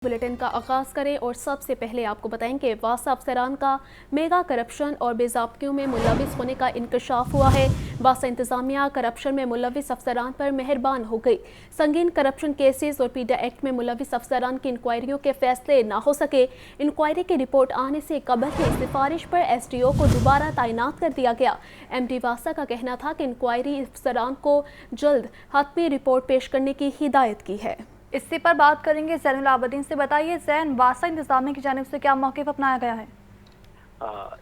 Bulletin का आगाज़ करें और सबसे पहले आपको बताएं कि वासा अफसरान का मेगा करप्शन और बेज़ाब्तियों में मुलविस होने का इंकशाफ हुआ है। वासा इंतज़ामिया करप्शन में मुलविस अफसरान पर मेहरबान हो गई। संगीन करप्शन केसेस और पीडा एक्ट में मुलविस अफसरान की इंक्वायरियों के फैसले ना हो सके। इंक्वायरी की रिपोर्ट आने से कबल की सिफारिश पर SDO को दोबारा तैनात कर दिया गया। MD वासा का कहना था कि इंक्वायरी अफसरान को जल्द हतमी रिपोर्ट पेश करने की हिदायत की है। इसी पर बात करेंगे ज़ैनुल आबदीन से। बताइए ज़ैन, वासा इंतजामिया की जानिब से क्या मौक़िफ़ अपनाया गया है?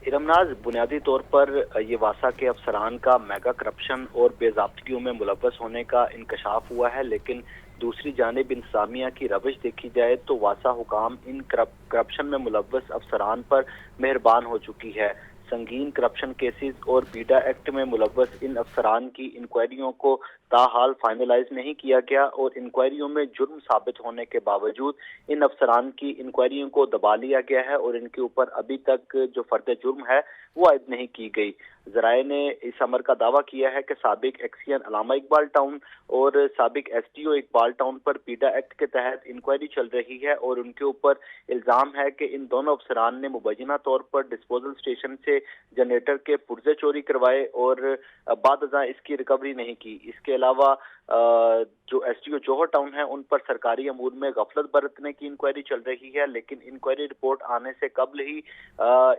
इरमनाज, बुनियादी तौर पर ये वासा के अफसरान का मेगा करप्शन और बेज़ाब्तियों में मुलव्वस होने का इंकशाफ हुआ है, लेकिन दूसरी जानिब इंतजामिया की रविश देखी जाए तो वासा हुकाम इन करप्शन में मुलव्वस अफसरान पर मेहरबान हो चुकी है। संगीन करप्शन केसेस और पीडा एक्ट में मुलव्वस इन अफसरान की इंक्वायरियों को ताहाल फाइनलाइज नहीं किया गया और इंक्वायरियों में जुर्म साबित होने के बावजूद इन अफसरान की इंक्वायरियों को दबा लिया गया है और इनके ऊपर अभी तक जो फर्द जुर्म है वो आयद नहीं की गई। ज़राए ने इस अमर का दावा किया है कि साबिक एक्सियन अलामा इकबाल टाउन और साबिक SDO इकबाल टाउन पर पीडा एक्ट के तहत इंक्वायरी चल रही है और उनके ऊपर इल्ज़ाम है कि इन दोनों अफसरान ने मुबैना तौर पर डिस्पोजल स्टेशन से जनरेटर के पुर्जे चोरी करवाए और बाद अज़ां इसकी रिकवरी नहीं की। इसके अलावा जो SDO जौहर टाउन है उन पर सरकारी अमूर में गफलत बरतने की इंक्वायरी चल रही है, लेकिन इंक्वायरी रिपोर्ट आने से कबल ही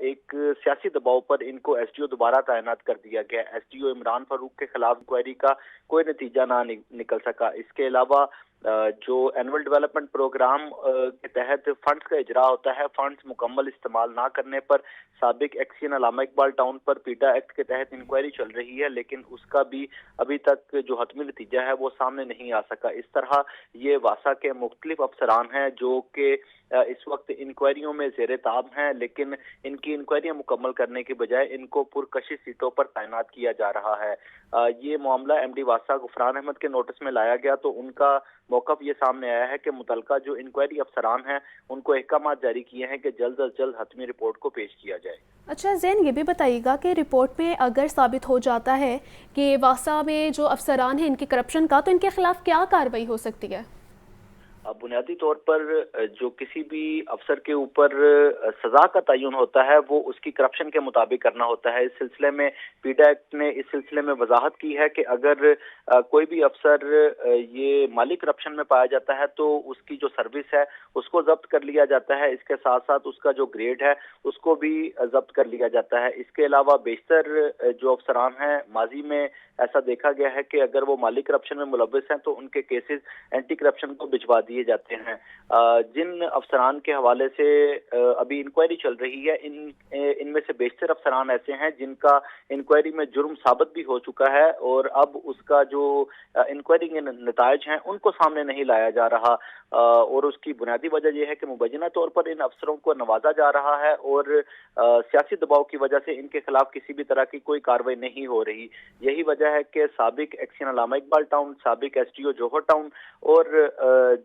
एक सियासी दबाव पर इनको SDO दोबारा तैनात कर दिया गया। SDO इमरान फारूक के खिलाफ इंक्वायरी का कोई नतीजा ना निकल सका। इसके अलावा जो एनुअल डेवलपमेंट प्रोग्राम के तहत फंड्स का इजरा होता है, फंड्स मुकम्मल इस्तेमाल ना करने पर साबिक एक्सियन अलामा इकबाल टाउन पर पीडा एक्ट के तहत इंक्वायरी चल रही है, लेकिन उसका भी अभी तक जो हतमी नतीजा है वो सामने नहीं आ सका। इस तरह ये वासा के मुख्तलिफ अफसरान हैं जो कि इस वक्त इंक्वायरियों में ज़ेरे ताब हैं, लेकिन इनकी इंक्वायरियां मुकम्मल करने के बजाय इनको पुरकशिश सीटों पर तैनात किया जा रहा है। ये मामला MD वासा गुफरान अहमद के नोटिस में लाया गया तो उनका मौक़िफ़ ये सामने आया है कि मुतलका जो इंक्वायरी अफसरान हैं उनको अहकामात जारी किए हैं कि जल्द अज जल्द हतमी रिपोर्ट को पेश किया जाए। अच्छा ज़ैन, ये भी बताइएगा कि रिपोर्ट में अगर साबित हो जाता है कि वासा में जो अफसरान हैं इनकी करप्शन का, तो इनके खिलाफ क्या कार्रवाई हो सकती है? बुनियादी तौर पर जो किसी भी अफसर के ऊपर सजा का तयन होता है वो उसकी करप्शन के मुताबिक करना होता है। इस सिलसिले में पीडा एक्ट ने इस सिलसिले में वजाहत की है कि अगर कोई भी अफसर ये माली करप्शन में पाया जाता है तो उसकी जो सर्विस है उसको जब्त कर लिया जाता है। इसके साथ साथ उसका जो ग्रेड है उसको भी जब्त कर लिया जाता है। इसके अलावा बेशतर जो अफसरान हैं, माजी में ऐसा देखा गया है कि अगर वो माली करप्शन में मुलव्वस हैं तो उनके केसेस एंटी करप्शन को भिजवा दिए जाते हैं। जिन अफसरान के हवाले से अभी इंक्वायरी चल रही है, इनमें से बेशतर अफसरान ऐसे हैं जिनका इंक्वायरी में जुर्म साबित भी हो चुका है और अब उसका जो इंक्वायरी के नतायज हैं उनको सामने नहीं लाया जा रहा और उसकी बुनियादी वजह यह है कि मुबैना तौर पर इन अफसरों को नवाजा जा रहा है और सियासी दबाव की वजह से इनके खिलाफ किसी भी तरह की कोई कार्रवाई नहीं हो रही। यही वजह है कि साबिक एक्सियन अलामा इकबाल टाउन, साबिक SDO जौहर टाउन और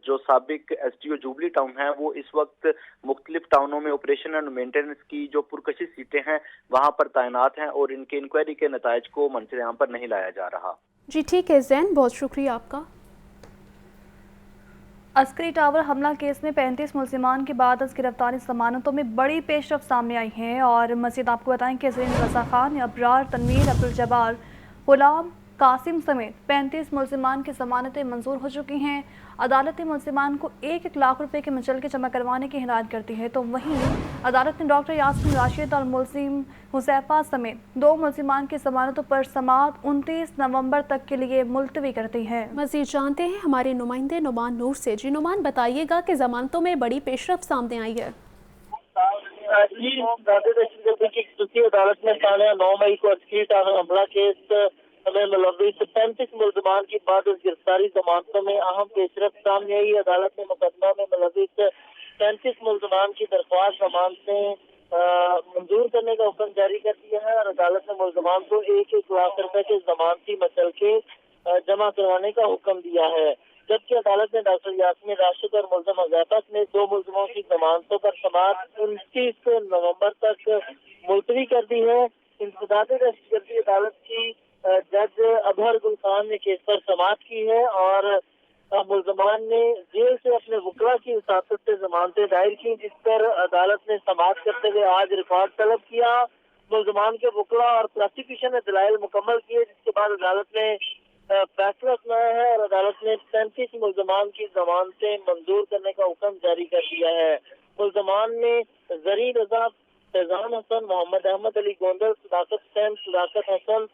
जो साबिक SDO जुबली टाउन है वो इस वक्त मुख्तलिफ टाउनों में ऑपरेशन एंड मेंटेनेंस की जो पुरकशिश सीटें हैं वहां पर तैनात हैं और इनके इंक्वायरी के नतायज को मंजर आम पर नहीं लाया जा रहा। जी ठीक है ज़ैन, बहुत शुक्रिया आपका। अस्करी टावर हमला केस में 35 मुल्जिमान के बाद अज गिरफ्तारी जमानतों में बड़ी पेशरफ सामने आई है और मज़ीद आपको बताएं कि ज़रीन रज़ा खान, अबरार, तनवीर, अब्दुल जब्बार, गुलाम कासिम समेत 35 मुल्जिमान की जमानतें मंजूर हो चुकी हैं। अदालत ने मुल्जिमान को 1-1 लाख रुपए के मुचलके जमा करवाने की हिदायत करती है, तो वहीं अदालत ने डॉक्टर यास्मीन राशिद और मुल्जिम हुसैफा समेत 2 मुल्जिमान की जमानतों पर समाअत 29 नवंबर तक के लिए मुलतवी करती है। मज़ीद जानते हैं हमारे नुमाइंदे नुमान नूर से। जी नुमान, बताइएगा कि जमानतों में बड़ी पेशरफ सामने आई है। अदालत में ताज़ा 9 मई को अस्करी टावर हमला केस में मुलव्विस 35 मुल्जिमान की बाद गिरफ्तारी जमानतों में अहम पेशरफ सामने आई। अदालत ने मुकदमा में मुलव्विस 35 मुल्जिमान की दरख्वास्त जमानतें मंजूर करने का हुक्म जारी कर दिया है और अदालत ने मुल्जिमान को 1-1 लाख रुपए के जमानती मुचलके जमा करवाने का हुक्म दिया है। जबकि अदालत ने डॉक्टर यास्मीन राशिद और मुल्जिम हुसैफा ने 2 मुल्जिमों की जमानतों पर समाअत 29 नवंबर तक मुलतवी कर दी है। इंसदादी दहशतगर्दी अदालत की जज अबहर गुल खान ने केस पर समाअत की है और मुलजमान ने जेल से अपने वकला की वसातत से जमानतें दायर की, जिस पर अदालत ने समाअत करते हुए आज रिकॉर्ड तलब किया। मुलजमान के वकला और प्रोसिक्यूशन ने दलाइल मुकम्मल किए, जिसके बाद अदालत ने फैसला सुनाया है और अदालत ने 35 मुलजमान की जमानतें मंजूर करने का हुक्म जारी कर दिया है। मुलजमान में जरी रजा, फैजान हसन, मोहम्मद अहमद अली गोंदल, सदाकत हुसैन, सदाकत हसन,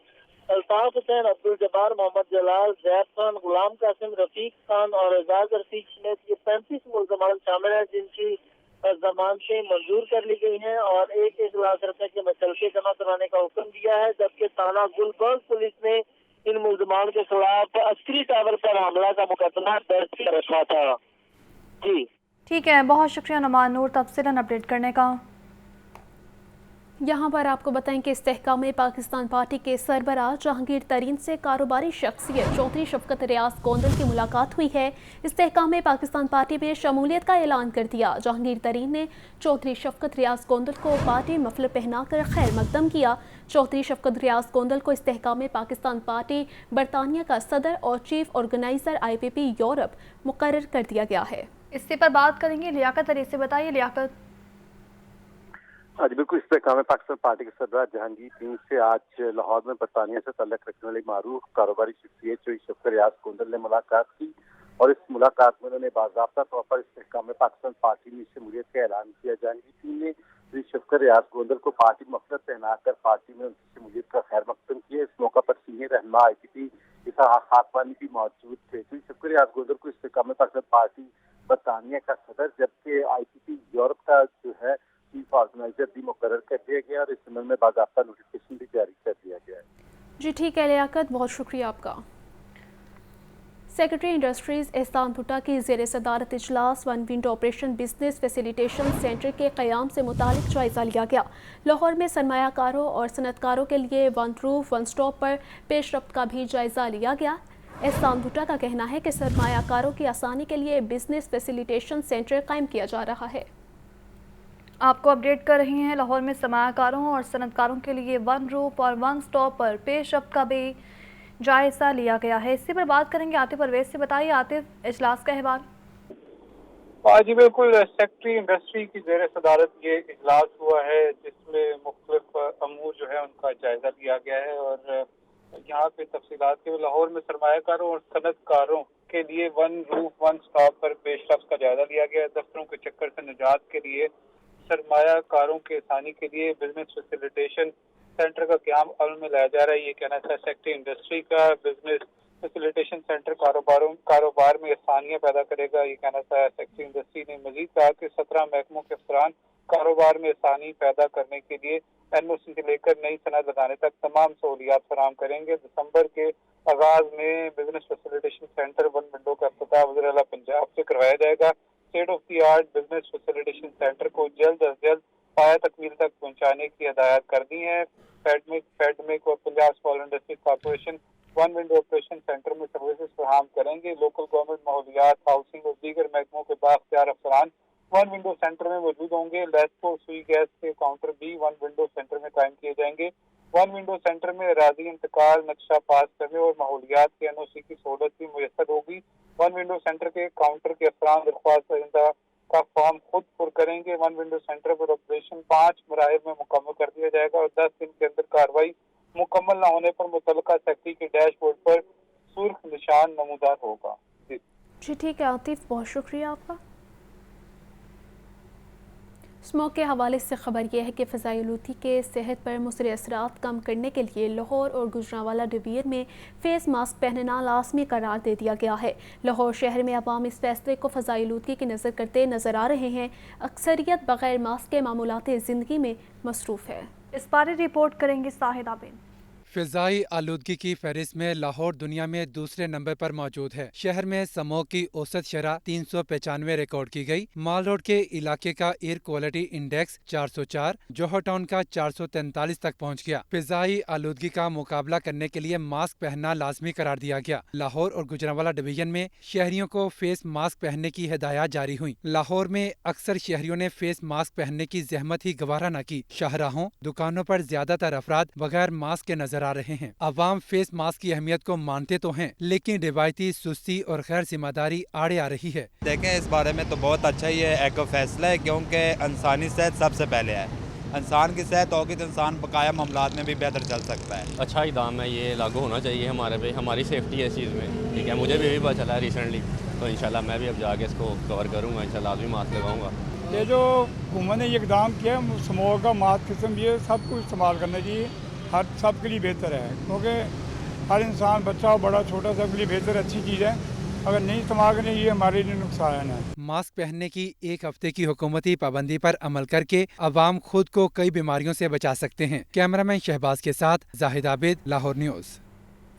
अल्ताफ हुसैन, अब्दुल जब्बार, मोहम्मद जलाल, जैद खान, गुलाम कासिम, रफीक खान और एजाज रफीक समेत ये 35 मुलजमान शामिल हैं, जिनकी जमानतें मंजूर कर ली गई हैं और 1-1 लाख रुपए के मसलके जमा कराने का हुक्म दिया है। जबकि थाना गुलबर्ग पुलिस ने इन मुलजमान के खिलाफ अस्करी टावर पर हमला का मुकदमा दर्ज कर रखा था। जी ठीक है, बहुत शुक्रिया नुमान नूर तफसीलन अपडेट करने का। यहाँ पर आपको बताएं कि इस्तेहकाम पाकिस्तान पार्टी के सरबराह जहांगीर तरीन से कारोबारी शख्सियत चौधरी शफकत रियाज गोंदल की मुलाकात हुई है। इस्तेहकाम पाकिस्तान पार्टी में शमूलियत का ऐलान कर दिया। जहांगीर तरीन ने चौधरी शफकत रियाज गोंदल को पार्टी मफलर पहनाकर खैर मकदम किया। चौधरी शफकत रियाज गोंदल को इस्तेहकाम पाकिस्तान पार्टी बरतानिया का सदर और चीफ ऑर्गेनाइजर IPP यूरोप मुकर्रर कर दिया गया है। इससे पर बात करेंगे लियाकत अली से। बताइए लियाकत। आज बिल्कुल इस्तेहकाम पाकिस्तान पार्टी के सरबराह जहांगीर तरीन से आज लाहौर में बरतानिया से ताल्लुक रखने वाली मारूफ कारोबारी शख्सियत चौधरी शफकत रियाज गोंदल ने मुलाकात की और इस मुलाकात में उन्होंने बाज़ाब्ता तौर पर इस्तेहकाम पाकिस्तान पार्टी में शमूलियत का ऐलान किया। जहांगीर तरीन ने चौधरी शफकत रियाज गोंदल को पार्टी मफलर पहनाकर पार्टी में उनकी शमूलियत का खैर मकदम किया। इस मौका पर सीनियर रहनुमा IPP इसहाक खाकवानी भी मौजूद थे। चौधरी शफकत रियाज गोंदल को इस्तेहकाम पाकिस्तान पार्टी बरतानिया का सदर जबकि IPP यूरोप का जो है चीफ ऑर्गेनाइजर भी मुकर्रर कर दिया गया और इस संबंध में बाकायदा नोटिफिकेशन भी जारी कर दिया गया है। जी ठीक है लियाकत, बहुत शुक्रिया आपका। सेक्रेटरी इंडस्ट्रीज एहसान भुट्टा की ज़ेर सदारत इजलास one window operation business facilitation centre के क़याम से मुतालिक जायज़ा लिया गया। लाहौर में सरमायाकारों और सनतकारों के लिए वन रूफ वन स्टॉप पर पेशरफ्त का भी जायज़ा लिया गया। एहसान भुट्टा का कहना है कि सरमायाकारों की आसानी के लिए बिजनेस फैसिलिटेशन सेंटर कायम किया जा रहा है। आपको अपडेट कर रही हैं लाहौर में सरमायाकारों और सनतकारों के लिए वन रूफ और वन स्टॉप पर पेशरफ्त का भी जायज़ा लिया गया है। इसी पर बात करेंगे आतिफ परवेज से। बताइए आतिफ, इजलास का अहवाल। जी बिल्कुल, सेक्रेटरी इंडस्ट्री की ज़ेर सदारत ये इजलास हुआ है जिसमें मुख्तलिफ अमूर जो है उनका जायज़ा लिया गया है और यहाँ पे तफसीलात के लाहौर में सरमायाकारों और सनतकारों के लिए वन रूफ वन स्टॉप पर पेशरफ्त का जायज़ा लिया गया है। दफ्तरों के चक्कर से निजात के लिए सरमायाकारों के आसानी के लिए बिजनेस फैसिलिटेशन सेंटर का क़याम अमल में लाया जा रहा है। ये कहना था सेक्रेटरी इंडस्ट्री का। बिजनेस फैसिलिटेशन सेंटर कारोबार में आसानियाँ पैदा करेगा। ये कहना था सेक्रेटरी इंडस्ट्री ने मजीद कहा कि 17 महकमों के अफसरान कारोबार में आसानी पैदा करने के लिए NOC से लेकर नई सनद लगाने तक तमाम सहूलियात फराहम करेंगे। दिसंबर के आगाज में business facilitation centre one window का इफ्तिताह वज़ीर आला पंजाब से करवाया जाएगा। State of the art business facilitation centre को जल्द अज जल्द पाया तकमील तक पहुंचाने की हिदायत कर दी है। फेडमिक और Punjab small industries corporation one window operation centre में सर्विसेज फराहम करेंगे। लोकल गवर्नमेंट, माहौलियात, हाउसिंग और दीगर महकमों के बाख्तियार अफसरान वन विंडो सेंटर में मौजूद होंगे। लेस्को सुई गैस के काउंटर भी वन विंडो सेंटर में कायम किए जाएंगे। वन विंडो सेंटर में अराजी इंतकाल, नक्शा पास करने और माहौलियात के NOC की सहूलत भी मुयसर होगी। वन विंडो सेंटर के काउंटर के अफसरान दरख्वास्त दरिंदा का फॉर्म खुद पुर करेंगे। वन विंडो सेंटर पर ऑपरेशन 5 मराहल में मुकम्मल कर दिया जाएगा और 10 दिन के अंदर कार्रवाई मुकम्मल न होने पर मुतल्लिका सेक्रेटरी के डैशबोर्ड पर सुर्ख निशान नमूदार होगा। जी ठीक है आतिफ, बहुत शुक्रिया आपका। स्मोक के हवाले से खबर यह है कि फ़ज़ाई आलूदगी के सेहत पर मुसर असरात कम करने के लिए लाहौर और गुजरांवाला डिवीज़न में फेस मास्क पहनना लाजमी करार दे दिया गया है। लाहौर शहर में अवाम इस फैसले को फ़ज़ाई आलूदगी की नज़र करते नज़र आ रहे हैं। अक्सरियत बग़ैर मास्क के मामूलाती ज़िंदगी में मसरूफ़ है। इस बारे रिपोर्ट करेंगे साहिद आबिद। फ़िज़ाई आलूदगी की फहरिस्त में लाहौर दुनिया में दूसरे नंबर पर मौजूद है। शहर में स्मोक की औसत शरह 395 रिकॉर्ड की गई। माल रोड के इलाके का एयर क्वालिटी इंडेक्स 404, जोहर टाउन का 443 तक पहुँच गया। फ़िज़ाई आलूदगी का मुकाबला करने के लिए मास्क पहनना लाजमी करार दिया गया। लाहौर और गुजरांवाला डिवीजन में शहरियों को फेस मास्क पहनने की हिदायत जारी हुई। लाहौर में अक्सर शहरियों ने फेस मास्क पहनने की जहमत ही गवारा न की। शाहराहों, दुकानों पर ज्यादातर अफराद बगैर मास्क के नजर नजर आ रहे हैं। अवाम फेस मास्क की अहमियत को मानते तो हैं, लेकिन रिवायती सुस्ती और गैर जिम्मेदारी आड़े आ रही है। देखें, इस बारे में तो बहुत अच्छा ही है एक फैसला है, क्योंकि इंसानी सेहत सबसे पहले है। इंसान की सेहत होगी तो इंसान बकाया मामलात में भी बेहतर चल सकता है। अच्छा इक़दाम है, ये लागू होना चाहिए हमारे पे, हमारी सेफ्टी है इस चीज़ में। ठीक है, मुझे भी पता चला है रिसेंटली, तो इंशाल्लाह मैं भी अब जाके इसको कवर करूँगा, इंशाल्लाह लाज़मी मास्क लगाऊंगा। ये जो हुकूमत ने ये इक़दाम किया, स्मोक का मास्क किस्म, ये सब कुछ इस्तेमाल करना चाहिए, हर सब के लिए बेहतर है, क्योंकि हर इंसान, बच्चा हो बड़ा छोटा, सब के लिए बेहतर अच्छी चीज़ है। अगर नहीं इस्तेमाल करें, ये हमारे लिए नुकसान है। मास्क पहनने की एक हफ्ते की हुकूमती पाबंदी पर अमल करके अवाम खुद को कई बीमारियों से बचा सकते हैं। कैमरामैन शहबाज के साथ जाहिद आबिद, लाहौर न्यूज़।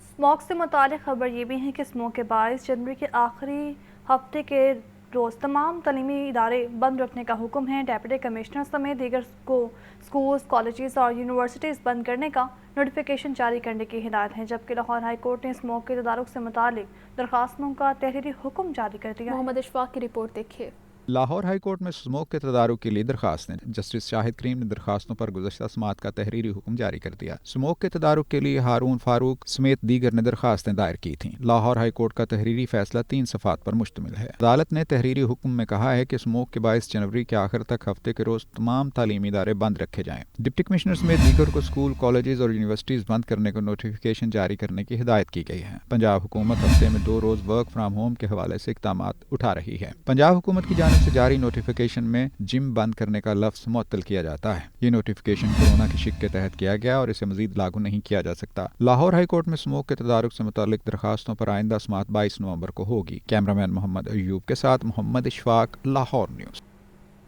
स्मोक से मुतालिक खबर ये भी है कि स्मोक के 22 जनवरी के आखिरी हफ्ते के रोज़ तमाम तलीमी इदारे बंद रखने का हुक्म है। डेप्यूटी कमिश्नर समेत दीगर को स्कूल्स, कॉलेजेस और यूनिवर्सिटीज़ बंद करने का नोटिफिकेशन जारी करने की हिदायत है, जबकि लाहौर हाई कोर्ट ने स्मोक के तदारुक से मुतालिक दरखास्तों का तहरीरी हुक्म जारी कर दिया। मोहम्मद इशफाक की रिपोर्ट देखिए। लाहौर हाई कोर्ट में स्मोक के तदारुक के लिए दरखास्तें, जस्टिस शाहिद करीम ने दरखास्तों पर गुज़श्ता समात का तहरीरी हुक्म जारी कर दिया। स्मोक के तदारुक के लिए हारून फारूक समेत दीगर ने दरखास्तें दायर की थीं। लाहौर हाई कोर्ट का तहरीरी फैसला 3 सफ़ात पर मुश्तमिल है। अदालत ने तहरीरी हुक्म में कहा है कि स्मोक के 22 जनवरी के आखिर तक हफ्ते के रोज तमाम तालीमी इदारे बंद रखे जाएं। डिप्टी कमिश्नर समेत दीगर को स्कूल, कॉलेजेस और यूनिवर्सिटीज़ बंद करने को नोटिफिकेशन जारी करने की हिदायत की गई है। पंजाब हुकूमत हफ्ते में 2 रोज वर्क फ्राम होम के हवाले से इक़दाम उठा रही है। पंजाब हुकूमत की जानिब से जारी नोटिफिकेशन में जिम बंद करने का लफ्ज़ मुअत्तल किया जाता है। ये नोटिफिकेशन कोरोना की शिक के तहत किया गया और इसे मजीद लागू नहीं किया जा सकता। लाहौर हाई कोर्ट में स्मोक के तदारुक से मुतालिक दरखास्तों पर आइंदा समात 22 नवंबर को होगी। कैमरामैन मोहम्मद अयूब के साथ मोहम्मद इशफाक, लाहौर न्यूज़।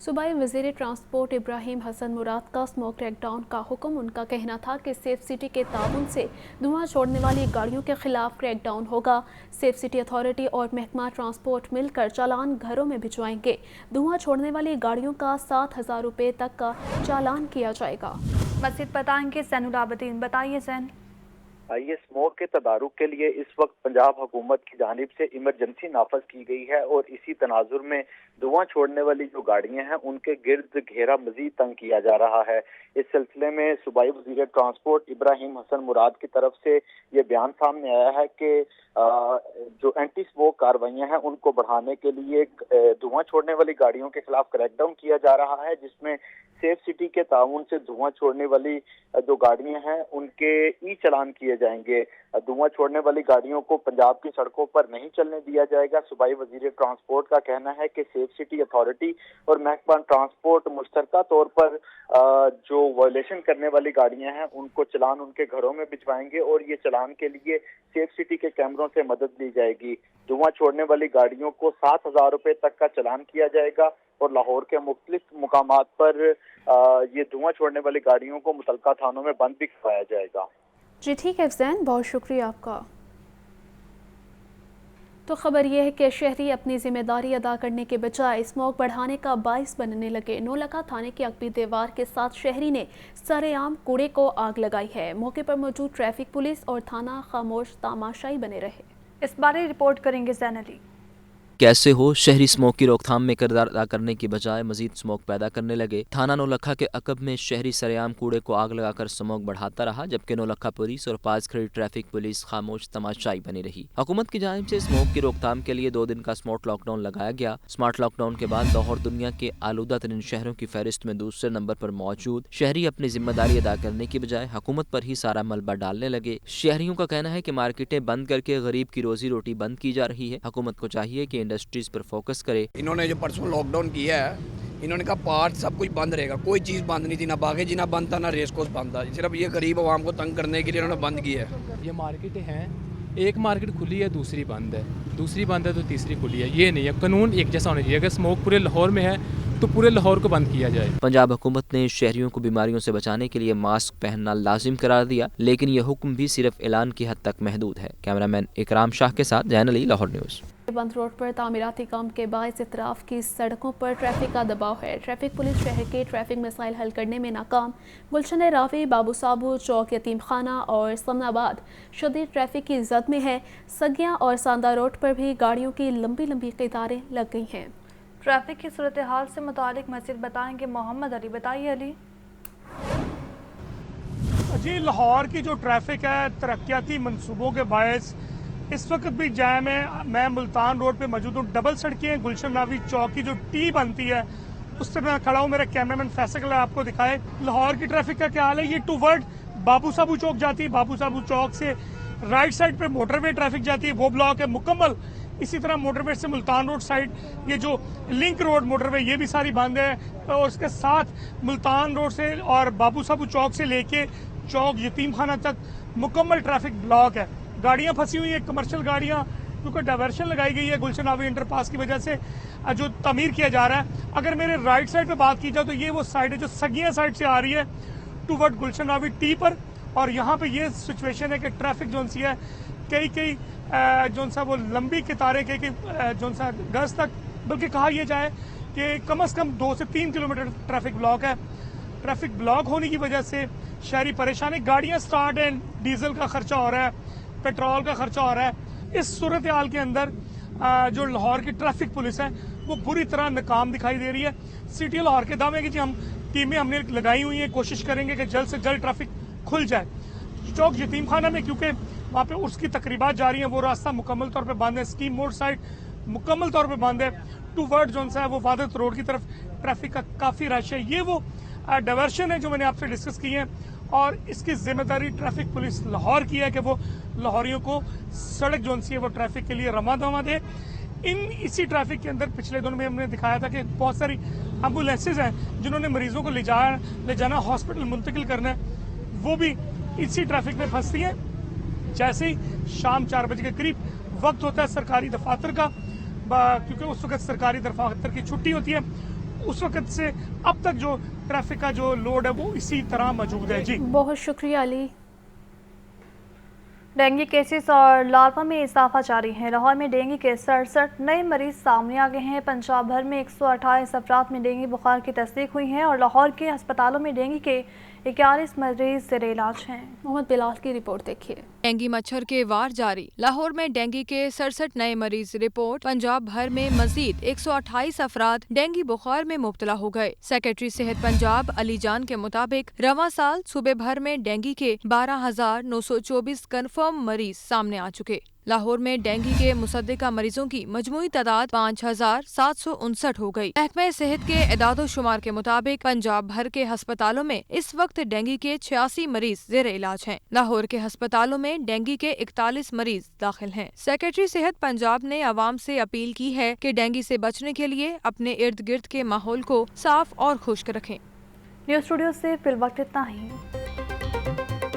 सूबाई वज़ीर ट्रांसपोर्ट इब्राहिम हसन मुराद का स्मोक क्रैकडाउन का हुक्म। उनका कहना था कि सेफ सिटी के ताउन से धुआं छोड़ने वाली गाड़ियों के खिलाफ क्रैकडाउन होगा। सेफ सिटी अथॉरिटी और महकमा ट्रांसपोर्ट मिलकर चालान घरों में भिजवाएंगे। धुआं छोड़ने वाली गाड़ियों का 7,000 रुपये तक का चालान किया जाएगा। मज़ीद बताएंगे ज़ैनुल आबिदीन। बताइए ज़ैन। ये स्मोक के तदारुक के लिए इस वक्त पंजाब हुकूमत की जानिब से इमरजेंसी नाफज की गई है और इसी तनाजुर में धुआं छोड़ने वाली जो गाड़ियां हैं उनके गिर्द घेरा मजीद तंग किया जा रहा है। इस सिलसिले में सूबाई वज़ीर ट्रांसपोर्ट इब्राहिम हसन मुराद की तरफ से ये बयान सामने आया है कि जो एंटी स्मोक कार्रवाइयां हैं उनको बढ़ाने के लिए धुआं छोड़ने वाली गाड़ियों के खिलाफ क्रैकडाउन किया जा रहा है, जिसमें सेफ सिटी के ताउन से धुआं छोड़ने वाली जो गाड़ियां हैं उनके ई चालान किए जाएंगे। धुआं छोड़ने वाली गाड़ियों को पंजाब की सड़कों पर नहीं चलने दिया जाएगा। सूबाई वज़ीर ट्रांसपोर्ट का कहना है कि सेफ सिटी अथॉरिटी और महकमा ट्रांसपोर्ट मुश्तरका तौर पर जो वायलेशन करने वाली गाड़ियां हैं उनको चालान उनके घरों में भिजवाएंगे और ये चालान के लिए सेफ सिटी के कैमरों से मदद ली जाएगी। धुआं छोड़ने वाली गाड़ियों को 7,000 रुपये तक का चालान किया जाएगा और लाहौर के मुख्तलिफ मुकामात पर ये धुआं छोड़ने वाली गाड़ियों को मुतलका थानों में बंद भी करवाया जाएगा। जी ठीक है ज़ैन, बहुत शुक्रिया आपका। तो खबर यह है कि शहरी अपनी जिम्मेदारी अदा करने के बजाय स्मोक बढ़ाने का बाइस बनने लगे। नौलखा थाने की अकबी दीवार के साथ शहरी ने सरेआम कूड़े को आग लगाई है। मौके पर मौजूद ट्रैफिक पुलिस और थाना खामोश तमाशाई बने रहे। इस बारे रिपोर्ट करेंगे ज़ैन अली। कैसे हो शहरी स्मोक की रोकथाम में किरदार अदा करने की बजाय मजीद स्मोक पैदा करने लगे। थाना नौलखा के अकब में शहरी सरेआम कूड़े को आग लगाकर स्मोक बढ़ाता रहा, जबकि नौलखा पुलिस और पास खड़ी ट्रैफिक पुलिस खामोश तमाशाई बनी रही। हुकूमत की जानिब से स्मोक की रोकथाम के लिए 2 दिन का स्मार्ट लॉकडाउन लगाया गया। स्मार्ट लॉकडाउन के बाद लाहौर दुनिया के आलूदा तरीन शहरों की फहरिस्त में दूसरे नंबर पर मौजूद। शहरी अपनी जिम्मेदारी अदा करने की बजाय हुकूमत पर ही सारा मलबा डालने लगे। शहरियों का कहना है कि मार्केटें बंद करके गरीब की रोजी रोटी बंद की जा रही है। हुकूमत को चाहिए कि इंडस्ट्रीज पर फोकस करे। इन्होंने जो परसों लॉकडाउन किया है, इन्होंने कहा पार्ट सब कुछ बंद रहेगा, कोई चीज़ बंद नहीं थी, ना बागे जीना बंद था, ना रेस कोर्स बंद था। सिर्फ ये गरीब आवाम को तंग करने के लिए इन्होंने बंद किया है। ये मार्केटें हैं, एक मार्केट खुली है दूसरी बंद है, दूसरी बंद है तो तीसरी खुली है। ये नहीं है, कानून एक जैसा होना चाहिए। अगर स्मोक पूरे लाहौर में है तो पूरे लाहौर को बंद किया जाए। पंजाब हुकूमत ने शहरियों को बीमारियों से बचाने के लिए मास्क पहनना लाजिम करार दिया, लेकिन यह हुक्म भी सिर्फ ऐलान की हद तक महदूद है। कैमरामैन इकराम शाह के साथ जैन अली, लाहौर न्यूज़। बंद रोड पर तामीराती काम के बायस इतराफ की सड़कों पर ट्रैफिक का दबाव है। ट्रैफिक पुलिस शहर के ट्रैफिक मसाइल हल करने में नाकाम। गुलशन रावी, बाबू साबू चौक, यतीम खाना और समनाबाद शदीद ट्रैफिक की जद में है। सगिया और सांदा रोड पर भी गाड़ियों की लंबी लंबी कतारें लग गई हैं। ट्रैफिक की सूरत हाल से मुतालिक मज़ीद बताएंगे मोहम्मद अली। बताइए अली। جی لاہور کی جو ٹریفک ہے ترقیاتی منصوبوں کے باعث اس وقت بھی جام ہے. میں ملتان روڈ پہ موجود ہوں. ڈبل سڑکیں ہیں. گلشن ناوی چوک کی جو ٹی بنتی ہے اس سے میں کھڑا ہوں. میرا کیمرہ مین فیصل آپ کو دکھائے لاہور کی ٹریفک کا کیا حال ہے. یہ ٹو ورڈ بابو صابو چوک جاتی ہے. بابو صابو چوک سے رائٹ سائڈ پہ موٹر وے ٹریفک جاتی ہے, وہ بلاک ہے مکمل. اسی طرح موٹر وے سے ملتان روڈ سائڈ یہ جو لنک روڈ موٹر وے یہ بھی ساری بند ہے. اور اس کے ساتھ ملتان روڈ سے اور بابو صابو چوک سے لے کے چوک یتیم خانہ تک مکمل ٹریفک بلاک ہے. گاڑیاں پھنسی ہوئی ہیں, کمرشل گاڑیاں, کیونکہ ڈائیورشن لگائی گئی ہے گلشن ناوی انٹر پاس کی وجہ سے جو تعمیر کیا جا رہا ہے. اگر میرے رائٹ سائڈ پہ بات کی جائے تو یہ وہ سائڈ ہے جو سگیاں سائڈ سے آ رہی ہے ٹو ورڈ گلشن ناوی ٹی پر. اور یہاں پہ یہ سچویشن ہے کہ ٹریفک جون سی ہے کئی جون سا وہ لمبی قطاریں کئی جون سا گز تک, بلکہ کہا یہ جائے کہ کم از کم 2 سے 3 کلومیٹر ٹریفک بلاک ہے. ٹریفک بلاک ہونے کی وجہ سے شہری پریشانی, گاڑیاں سٹارٹ ہیں, ڈیزل کا خرچہ ہو رہا ہے, پیٹرول کا خرچہ ہو رہا ہے. اس صورتحال کے اندر جو لاہور کی ٹریفک پولیس ہے وہ بری طرح ناکام دکھائی دے رہی ہے. سٹی لاہور کے دعوے کہ جی ہم ٹیمیں ہم نے لگائی ہوئی ہیں, کوشش کریں گے کہ جلد سے جلد ٹریفک کھل جائے. چوک یتیم خانہ میں کیونکہ وہاں پہ اس کی تقریبات جاری ہیں, وہ راستہ مکمل طور پہ بند ہے. اسکیم موڑ سائڈ مکمل طور پہ بند ہے. ٹو ورڈ جون سا ہے وہ وادت روڈ کی طرف ٹریفک کا کافی رش ہے. یہ وہ ڈائیورشن ہے جو میں نے آپ سے ڈسکس کی ہے, اور اس کی ذمہ داری ٹریفک پولیس لاہور کی ہے کہ وہ لاہوریوں کو سڑک جون سی ہے وہ ٹریفک کے لیے رواں دواں دے. اسی ٹریفک کے اندر پچھلے دنوں میں ہم نے دکھایا تھا کہ بہت ساری ایمبولینسز ہیں جنہوں نے مریضوں کو لے جانا ہاسپٹل منتقل کرنا ہے, وہ بھی اسی ٹریفک میں پھنستی ہیں. جیسے ہی شام 4 بجے کے قریب وقت ہوتا ہے سرکاری دفاتر کا, کیونکہ اس وقت سرکاری دفاتر کی چھٹی ہوتی ہے, اس وقت سے اب تک جو ٹریفک کا جو لوڈ ہے وہ اسی طرح موجود ہے. جی بہت شکریہ علی. ڈینگی کیسز اور لاروا میں اضافہ جاری ہے. لاہور میں ڈینگی کے 67 نئے مریض سامنے آ گئے ہیں. پنجاب بھر میں 128 افراد میں ڈینگی بخار کی تصدیق ہوئی ہے اور لاہور کے ہسپتالوں میں ڈینگی کے 41 مریض زیر علاج ہیں. محمد بلال کی رپورٹ دیکھیے. ڈینگی مچھر کے وار جاری. لاہور میں ڈینگی کے 67 نئے مریض رپورٹ. پنجاب بھر میں مزید 128 افراد ڈینگی بخار میں مبتلا ہو گئے. سیکریٹری صحت پنجاب علی جان کے مطابق رواں سال صوبے بھر میں ڈینگی کے 12,924 کنفرم مریض سامنے آ چکے. لاہور میں ڈینگی کے مصدقہ مریضوں کی مجموعی تعداد 5,759 ہو گئی. محکمہ صحت کے اعداد و شمار کے مطابق پنجاب بھر کے ہسپتالوں میں اس وقت ڈینگی کے 86 مریض زیر علاج ہیں. لاہور کے ہسپتالوں میں ڈینگی کے 41 مریض داخل ہیں. سیکریٹری صحت پنجاب نے عوام سے اپیل کی ہے کہ ڈینگی سے بچنے کے لیے اپنے ارد گرد کے ماحول کو صاف اور خشک رکھیں. نیوز اسٹوڈیو سے فی الوقت اتنا ہی.